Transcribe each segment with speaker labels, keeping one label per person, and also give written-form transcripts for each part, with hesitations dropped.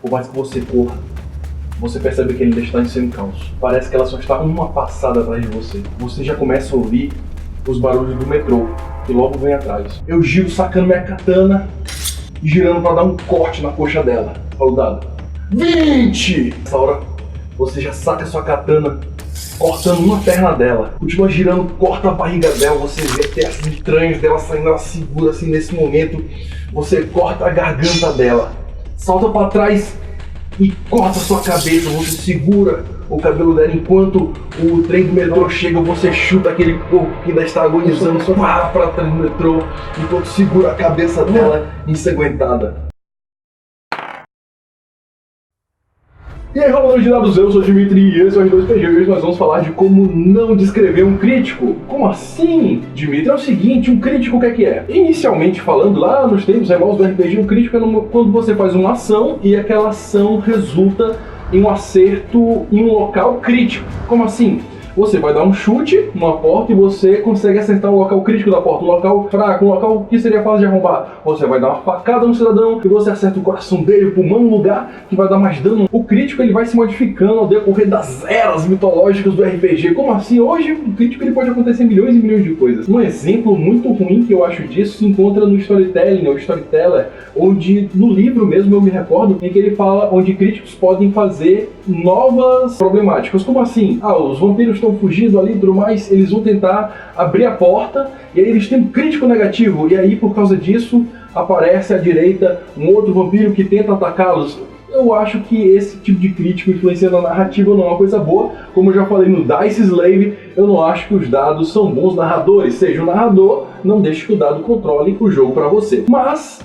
Speaker 1: por mais que você corra, você percebe que ele ainda está em seu encalço. Parece que ela só está uma passada atrás de você. Você já começa a ouvir os barulhos do metrô, que logo vem atrás. Eu giro sacando minha katana e girando para dar um corte na coxa dela. Falo, dado 20! Nessa hora, você já saca sua katana, cortando uma perna dela. Continua girando, corta a barriga dela, você vê até as entranhas dela saindo, ela segura assim nesse momento. Você corta a garganta dela, salta para trás e corta sua cabeça, você segura o cabelo dela enquanto o trem do metrô chega, você chuta aquele corpo que ainda está agonizando para trás do metrô, enquanto segura a cabeça dela ensanguentada. E aí, rolando de dados, eu sou o Dimitri e esse é o R2PG e hoje nós vamos falar de como não descrever um crítico. Como assim, Dimitri? É o seguinte, um crítico o que é? Inicialmente falando, lá nos tempos remotos do RPG, um crítico é quando você faz uma ação e aquela ação resulta em um acerto em um local crítico. Como assim? Você vai dar um chute numa porta e você consegue acertar o local crítico da porta, um local fraco, um local que seria fácil de arrombar. Você vai dar uma facada no cidadão e você acerta o coração dele, o pulmão, um lugar que vai dar mais dano. O crítico ele vai se modificando ao decorrer das eras mitológicas do RPG. Como assim? Hoje o crítico ele pode acontecer em milhões e milhões de coisas. Um exemplo muito ruim que eu acho disso se encontra no Storytelling, ou Storyteller, onde no livro mesmo eu me recordo em que ele fala onde críticos podem fazer novas problemáticas. Como assim? Os vampiros estão fugindo ali e tudo mais, eles vão tentar abrir a porta e aí eles têm um crítico negativo e aí por causa disso aparece à direita um outro vampiro que tenta atacá-los. Eu acho que esse tipo de crítico influenciando a narrativa não é uma coisa boa. Como eu já falei no Dice Slave, eu não acho que os dados são bons narradores. Seja o narrador, não deixe que o dado controle o jogo para você. Mas,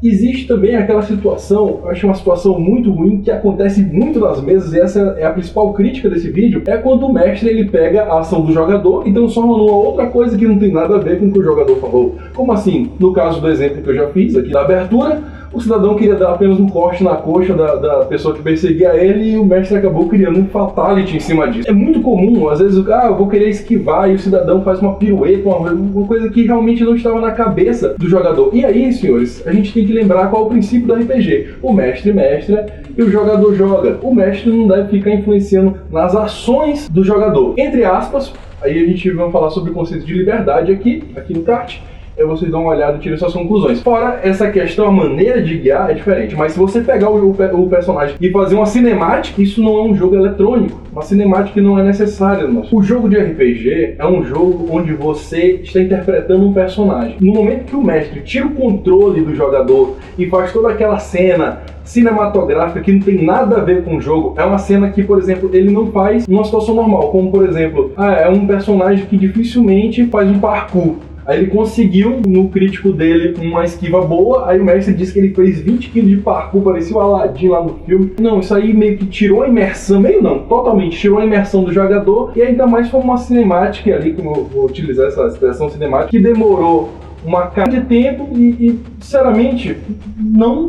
Speaker 1: existe também aquela situação, eu acho uma situação muito ruim, que acontece muito nas mesas, e essa é a principal crítica desse vídeo, é quando o mestre ele pega a ação do jogador e transforma numa outra coisa que não tem nada a ver com o que o jogador falou. Como assim? No caso do exemplo que eu já fiz aqui da abertura, o cidadão queria dar apenas um corte na coxa da pessoa que perseguia ele e o mestre acabou criando um fatality em cima disso. É muito comum, às vezes, eu vou querer esquivar e o cidadão faz uma pirueta, uma coisa que realmente não estava na cabeça do jogador. E aí, senhores, a gente tem que lembrar qual é o princípio do RPG. O mestre mestra e o jogador joga. O mestre não deve ficar influenciando nas ações do jogador. Entre aspas, aí a gente vai falar sobre o conceito de liberdade aqui no kart. Vocês dão uma olhada e tiram suas conclusões. Fora essa questão, a maneira de guiar é diferente. Mas se você pegar o personagem e fazer uma cinemática, isso não é um jogo eletrônico. Uma cinemática não é necessária. O jogo de RPG é um jogo onde você está interpretando um personagem. No momento que o mestre tira o controle do jogador e faz toda aquela cena cinematográfica que não tem nada a ver com o jogo, é uma cena que, por exemplo, ele não faz numa situação normal. Como, por exemplo, é um personagem que dificilmente faz um parkour. Aí ele conseguiu, no crítico dele, uma esquiva boa, aí o mestre disse que ele fez 20 kg de parkour, parecia o Aladdin lá no filme. Não, isso aí meio que tirou a imersão, totalmente tirou a imersão do jogador, e ainda mais foi uma cinemática ali, como eu vou utilizar essa expressão cinemática, que demorou uma cara de tempo e sinceramente, não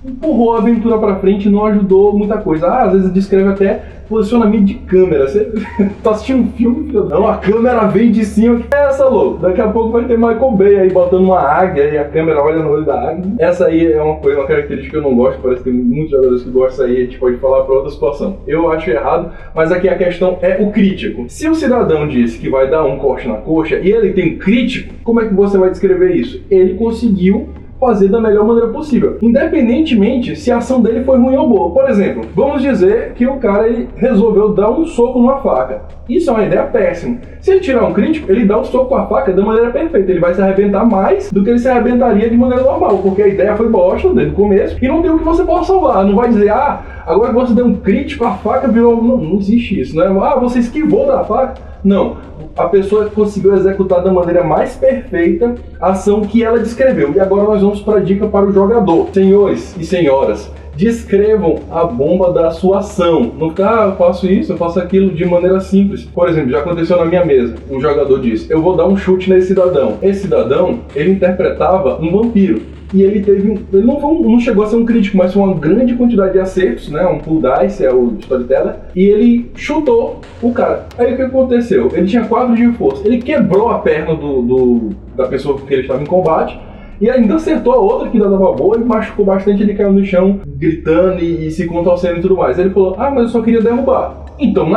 Speaker 1: empurrou a aventura pra frente, não ajudou muita coisa. Às vezes descreve até posicionamento de câmera. Você tá assistindo um filme, filho? Não, a câmera vem de cima. Que é essa, louco? Daqui a pouco vai ter Michael Bay aí botando uma águia e a câmera olha no olho da águia. Essa aí é uma característica que eu não gosto. Parece que tem muitos jogadores que gostam aí. A gente pode falar pra outra situação. Eu acho errado, mas aqui a questão é o crítico. Se o cidadão disse que vai dar um corte na coxa e ele tem um crítico, como é que você vai descrever isso? Ele conseguiu fazer da melhor maneira possível, independentemente se a ação dele foi ruim ou boa. Por exemplo, vamos dizer que o cara ele resolveu dar um soco numa faca. Isso é uma ideia péssima. Se ele tirar um crítico, ele dá o soco com a faca da maneira perfeita. Ele vai se arrebentar mais do que ele se arrebentaria de maneira normal, porque a ideia foi bosta desde o começo e não tem o que você possa salvar. Não vai dizer, agora que você deu um crítico, a faca virou... Não existe isso, né? Você esquivou da faca. Não. A pessoa conseguiu executar da maneira mais perfeita a ação que ela descreveu. E agora nós vamos para a dica para o jogador. Senhores e senhoras, descrevam a bomba da sua ação. Não ficar, eu faço isso, eu faço aquilo de maneira simples. Por exemplo, já aconteceu na minha mesa. Um jogador disse, eu vou dar um chute nesse cidadão. Esse cidadão, ele interpretava um vampiro. E ele não chegou a ser um crítico, mas foi uma grande quantidade de acertos, né? Um pull dice, é o Storyteller. E ele chutou o cara. Aí o que aconteceu? Ele tinha 4 de força. Ele quebrou a perna da pessoa que ele estava em combate. E ainda acertou a outra que dava boa e machucou bastante, ele caiu no chão, gritando e se contorcendo e tudo mais. Ele falou, mas eu só queria derrubar. Então,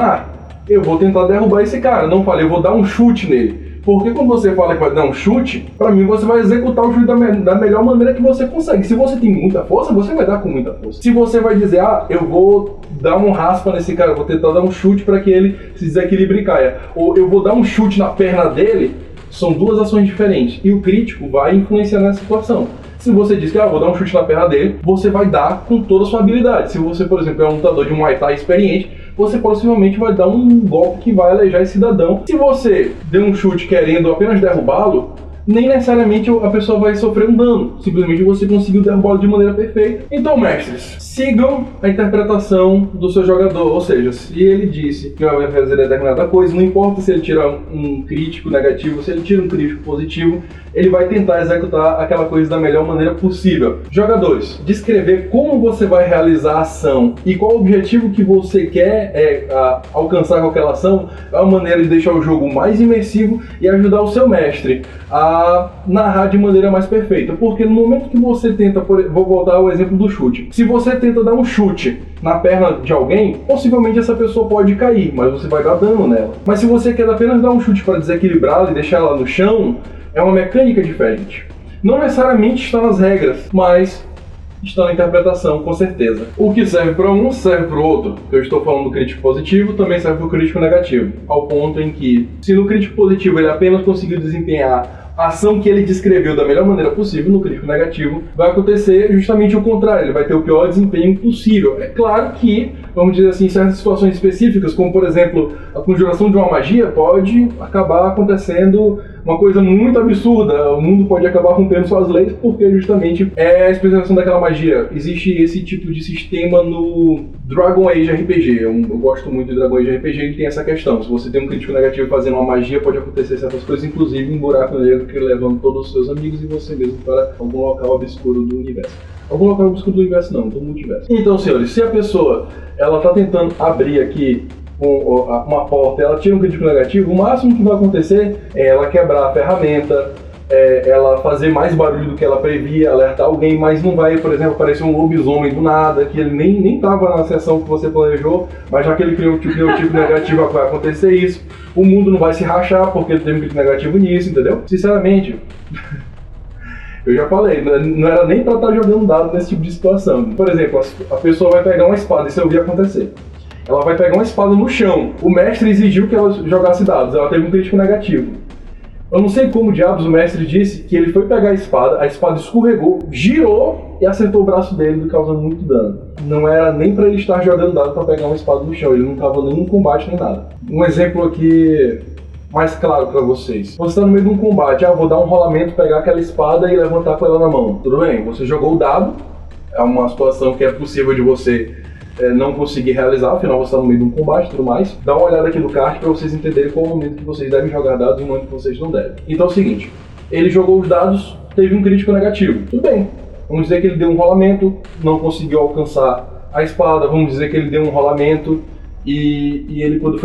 Speaker 1: eu vou tentar derrubar esse cara. Não falei, eu vou dar um chute nele. Porque quando você fala que vai dar um chute, pra mim você vai executar o chute da melhor maneira que você consegue. Se você tem muita força, você vai dar com muita força. Se você vai dizer, eu vou dar um raspa nesse cara, vou tentar dar um chute pra que ele se desequilibre e caia. Ou eu vou dar um chute na perna dele, são duas ações diferentes. E o crítico vai influenciar nessa situação. Se você diz que vou dar um chute na perna dele, você vai dar com toda a sua habilidade. Se você, por exemplo, é um lutador de Muay Thai experiente, você possivelmente vai dar um golpe que vai aleijar esse cidadão. Se você der um chute querendo apenas derrubá-lo, nem necessariamente a pessoa vai sofrer um dano. Simplesmente você conseguiu derrubá-lo de maneira perfeita. Então, mestres, sigam a interpretação do seu jogador. Ou seja, se ele disse que vai fazer determinada coisa, não importa se ele tira um crítico negativo, se ele tira um crítico positivo, ele vai tentar executar aquela coisa da melhor maneira possível. Jogadores, descrever como você vai realizar a ação e qual o objetivo que você quer alcançar com aquela ação é uma maneira de deixar o jogo mais imersivo e ajudar o seu mestre a narrar de maneira mais perfeita. Porque no momento que você tenta, vou voltar ao exemplo do chute, se você tenta dar um chute na perna de alguém, possivelmente essa pessoa pode cair, mas você vai dar dano nela. Mas se você quer apenas dar um chute para desequilibrá-la e deixar ela no chão, é uma mecânica diferente. Não necessariamente está nas regras, mas está na interpretação, com certeza. O que serve para um, serve para o outro. Eu estou falando do crítico positivo, também serve para o crítico negativo. Ao ponto em que, se no crítico positivo ele apenas conseguiu desempenhar a ação que ele descreveu da melhor maneira possível, no crítico negativo vai acontecer justamente o contrário, ele vai ter o pior desempenho possível. É claro que, vamos dizer assim, em certas situações específicas, como por exemplo, a conjuração de uma magia, pode acabar acontecendo uma coisa muito absurda, o mundo pode acabar rompendo suas leis, porque justamente é a especialização daquela magia. Existe esse tipo de sistema no Dragon Age RPG, eu gosto muito do Dragon Age RPG, ele tem essa questão, se você tem um crítico negativo fazendo uma magia, pode acontecer certas coisas, inclusive um buraco negro que levando todos os seus amigos e você mesmo para algum local obscuro do universo. Algum local obscuro do universo não, do multiverso. Então, senhores, se a pessoa ela está tentando abrir aqui uma porta, ela tira um crítico negativo, o máximo que vai acontecer é ela quebrar a ferramenta, ela fazer mais barulho do que ela previa, alertar alguém, mas não vai, por exemplo, aparecer um lobisomem do nada, que ele nem estava na sessão que você planejou, mas já que ele criou um tipo negativo, vai acontecer isso. O mundo não vai se rachar porque ele tem um crítico negativo nisso, entendeu? Sinceramente, eu já falei, não era nem pra estar jogando dado nesse tipo de situação. Por exemplo, a pessoa vai pegar uma espada, isso eu vi acontecer. Ela vai pegar uma espada no chão. O mestre exigiu que ela jogasse dados. Ela teve um crítico negativo. Eu não sei como diabos o mestre disse que ele foi pegar a espada escorregou, girou e acertou o braço dele, causando muito dano. Não era nem pra ele estar jogando dado pra pegar uma espada no chão. Ele não estava nem em combate nem nada. Um exemplo aqui mais claro pra vocês. Você tá no meio de um combate. Vou dar um rolamento, pegar aquela espada e levantar com ela na mão. Tudo bem, você jogou o dado. É uma situação que é possível de você não conseguir realizar, afinal você está no meio de um combate e tudo mais. Dá uma olhada aqui no card para vocês entenderem qual é o momento que vocês devem jogar dados e o momento que vocês não devem. Então é o seguinte, ele jogou os dados, teve um crítico negativo. Tudo bem, vamos dizer que ele deu um rolamento, não conseguiu alcançar a espada, vamos dizer que ele deu um rolamento e ele quando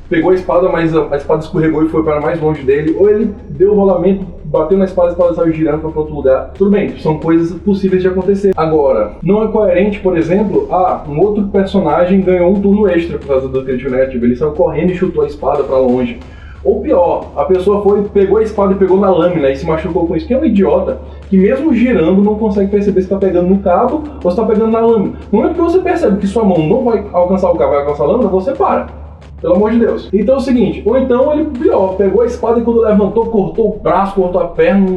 Speaker 1: pegou a espada, mas a espada escorregou e foi para mais longe dele, ou ele deu o rolamento, bateu na espada e a espada saiu girando para outro lugar. Tudo bem, são coisas possíveis de acontecer. Agora, não é coerente, por exemplo, um outro personagem ganhou um turno extra por causa do crítico negativo, ele saiu correndo e chutou a espada para longe. Ou pior, a pessoa pegou a espada e pegou na lâmina e se machucou com isso, que é um idiota que mesmo girando não consegue perceber se está pegando no cabo ou se está pegando na lâmina. No momento que você percebe que sua mão não vai alcançar o cabo, vai alcançar a lâmina, você para. Pelo amor de Deus. Então é o seguinte, ou então ele, pegou a espada e quando levantou, cortou o braço, cortou a perna,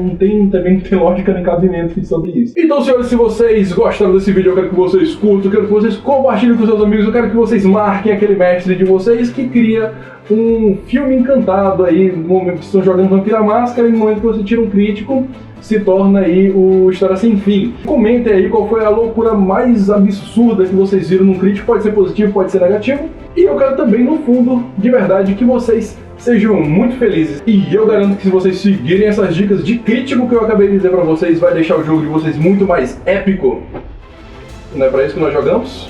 Speaker 1: também não tem lógica nem cabimento sobre isso. Então, senhores, se vocês gostaram desse vídeo, eu quero que vocês curtam, eu quero que vocês compartilhem com seus amigos, eu quero que vocês marquem aquele mestre de vocês que cria um filme encantado aí, no momento que estão jogando Vampira Máscara, e no momento que você tira um crítico, se torna aí o História Sem Fim. Comentem aí qual foi a loucura mais absurda que vocês viram num crítico, pode ser positivo, pode ser negativo. E eu quero também, no fundo, de verdade, que vocês sejam muito felizes. E eu garanto que se vocês seguirem essas dicas de crítico que eu acabei de dizer pra vocês, vai deixar o jogo de vocês muito mais épico. Não é pra isso que nós jogamos?